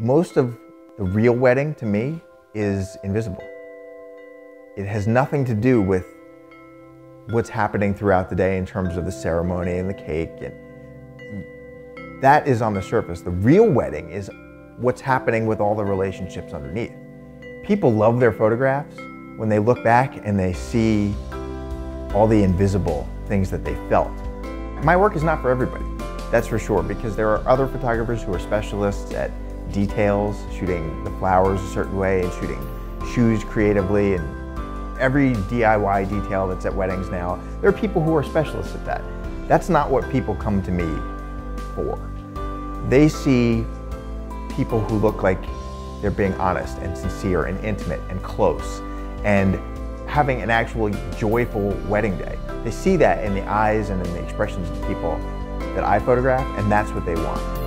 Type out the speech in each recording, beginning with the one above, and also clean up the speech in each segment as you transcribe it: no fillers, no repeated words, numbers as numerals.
Most of the real wedding, to me, is invisible. It has nothing to do with what's happening throughout the day in terms of the ceremony and the cake. And that is on the surface. The real wedding is what's happening with all the relationships underneath. People love their photographs when they look back and they see all the invisible things that they felt. My work is not for everybody, that's for sure, because there are other photographers who are specialists at details, shooting the flowers a certain way and shooting shoes creatively, and every DIY detail that's at weddings now. There are people who are specialists at that. That's not what people come to me for. They see people who look like they're being honest and sincere and intimate and close and having an actual joyful wedding day. They see that in the eyes and in the expressions of the people that I photograph, and that's what they want.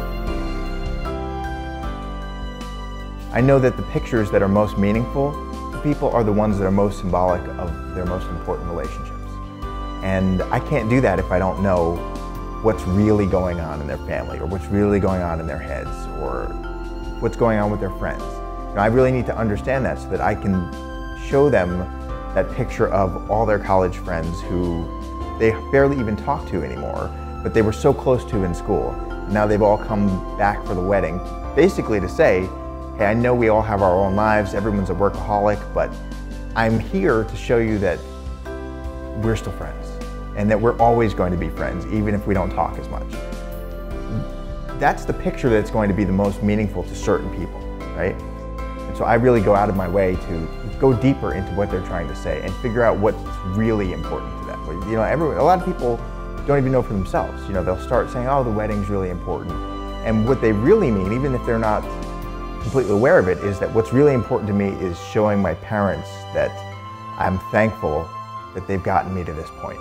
I know that the pictures that are most meaningful to people are the ones that are most symbolic of their most important relationships. And I can't do that if I don't know what's really going on in their family, or what's really going on in their heads, or what's going on with their friends. You know, I really need to understand that so that I can show them that picture of all their college friends who they barely even talk to anymore, but they were so close to in school. Now they've all come back for the wedding, basically to say, hey, I know we all have our own lives, everyone's a workaholic, but I'm here to show you that we're still friends and that we're always going to be friends, even if we don't talk as much. That's the picture that's going to be the most meaningful to certain people, right? And so I really go out of my way to go deeper into what they're trying to say and figure out what's really important to them. You know, a lot of people don't even know for themselves. You know, they'll start saying, oh, the wedding's really important. And what they really mean, even if they're not completely aware of it, is that what's really important to me is showing my parents that I'm thankful that they've gotten me to this point.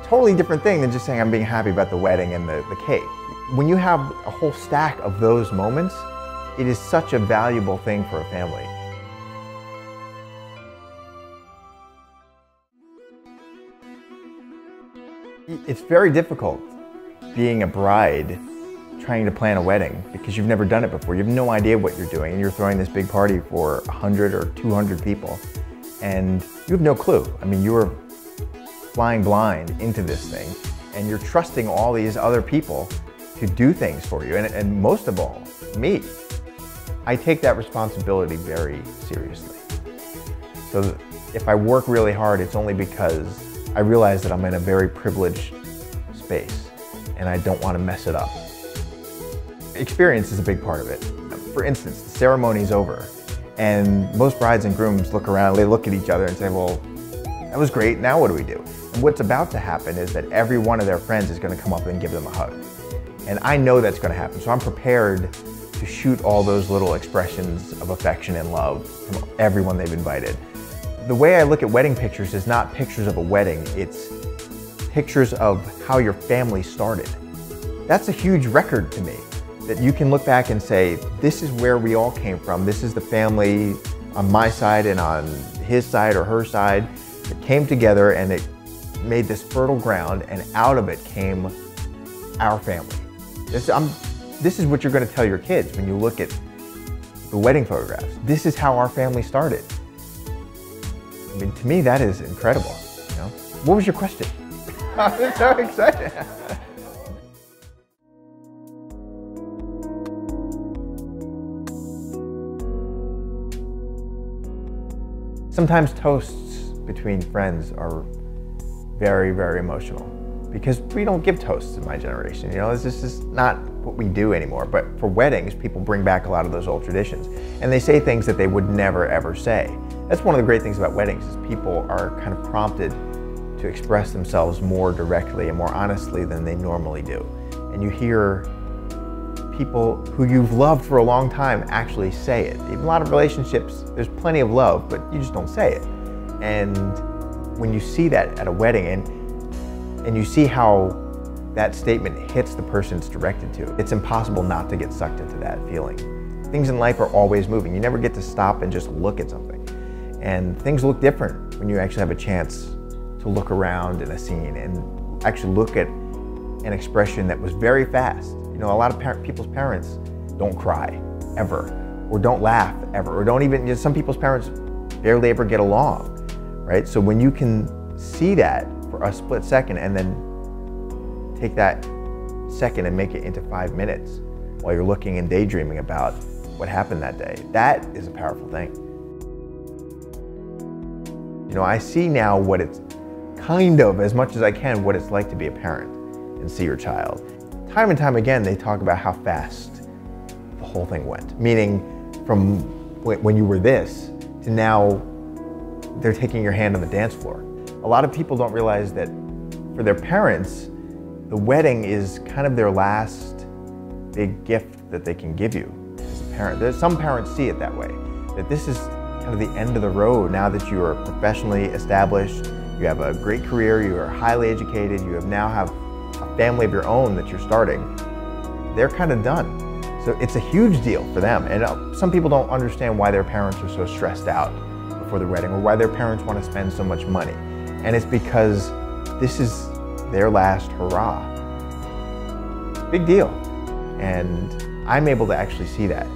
Totally different thing than just saying I'm being happy about the wedding and the cake. When you have a whole stack of those moments, it is such a valuable thing for a family. It's very difficult being a bride trying to plan a wedding because you've never done it before. You have no idea what you're doing, and you're throwing this big party for 100 or 200 people, and you have no clue. I mean, you're flying blind into this thing, and you're trusting all these other people to do things for you, and most of all, me. I take that responsibility very seriously. So if I work really hard, it's only because I realize that I'm in a very privileged space, and I don't want to mess it up. Experience is a big part of it. For instance, the ceremony's over, and most brides and grooms look around, they look at each other and say, well, that was great, now what do we do? And what's about to happen is that every one of their friends is going to come up and give them a hug. And I know that's going to happen, so I'm prepared to shoot all those little expressions of affection and love from everyone they've invited. The way I look at wedding pictures is not pictures of a wedding, it's pictures of how your family started. That's a huge record to me, that you can look back and say, this is where we all came from, this is the family on my side and on his side or her side that came together, and it made this fertile ground, and out of it came our family. This is what you're going to tell your kids when you look at the wedding photographs. This is how our family started. I mean, to me, that is incredible. You know? What was your question? I'm so excited. Sometimes toasts between friends are very, very emotional because we don't give toasts in my generation. You know, this is just not what we do anymore. But for weddings, people bring back a lot of those old traditions, and they say things that they would never, ever say. That's one of the great things about weddings, is people are kind of prompted to express themselves more directly and more honestly than they normally do. And you hear people who you've loved for a long time actually say it. In a lot of relationships, there's plenty of love, but you just don't say it. And when you see that at a wedding, and you see how that statement hits the person it's directed to, it's impossible not to get sucked into that feeling. Things in life are always moving. You never get to stop and just look at something. And things look different when you actually have a chance to look around in a scene and actually look at an expression that was very fast. You know, a lot of people's parents don't cry. ever, or don't laugh ever, or don't even, some people's parents barely ever get along, right? So when you can see that for a split second and then take that second and make it into 5 minutes while you're looking and daydreaming about what happened that day, that is a powerful thing. You know, I see now what it's kind of, as much as I can, what it's like to be a parent and see your child. Time and time again, they talk about how fast the whole thing went. Meaning from when you were this to now they're taking your hand on the dance floor. A lot of people don't realize that for their parents, the wedding is kind of their last big gift that they can give you as a parent. Some parents see it that way, that this is kind of the end of the road now that you are professionally established, you have a great career, you are highly educated, you now have a family of your own that you're starting. They're kind of done. So it's a huge deal for them. And some people don't understand why their parents are so stressed out before the wedding, or why their parents want to spend so much money. And it's because this is their last hurrah. Big deal. And I'm able to actually see that.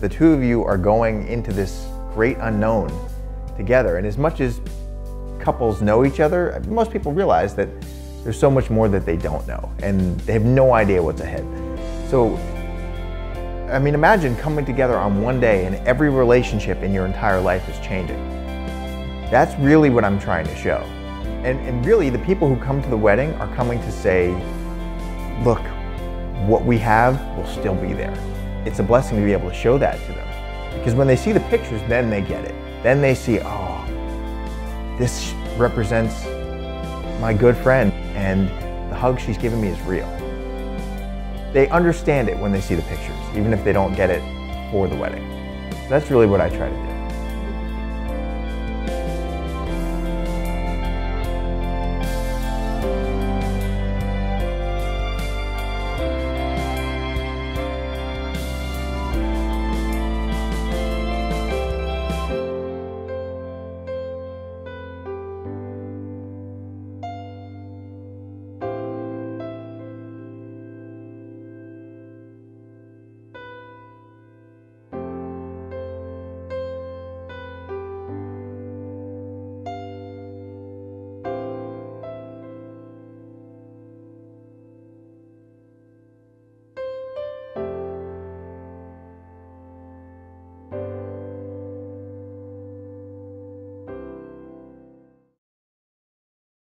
The two of you are going into this great unknown together. And as much as couples know each other, most people realize that there's so much more that they don't know, and they have no idea what's ahead. So, I mean, imagine coming together on one day and every relationship in your entire life is changing. That's really what I'm trying to show. And really, the people who come to the wedding are coming to say, look, what we have will still be there. It's a blessing to be able to show that to them. Because when they see the pictures, then they get it. Then they see, oh, this represents my good friend, and the hug she's given me is real. They understand it when they see the pictures, even if they don't get it for the wedding. So that's really what I try to do.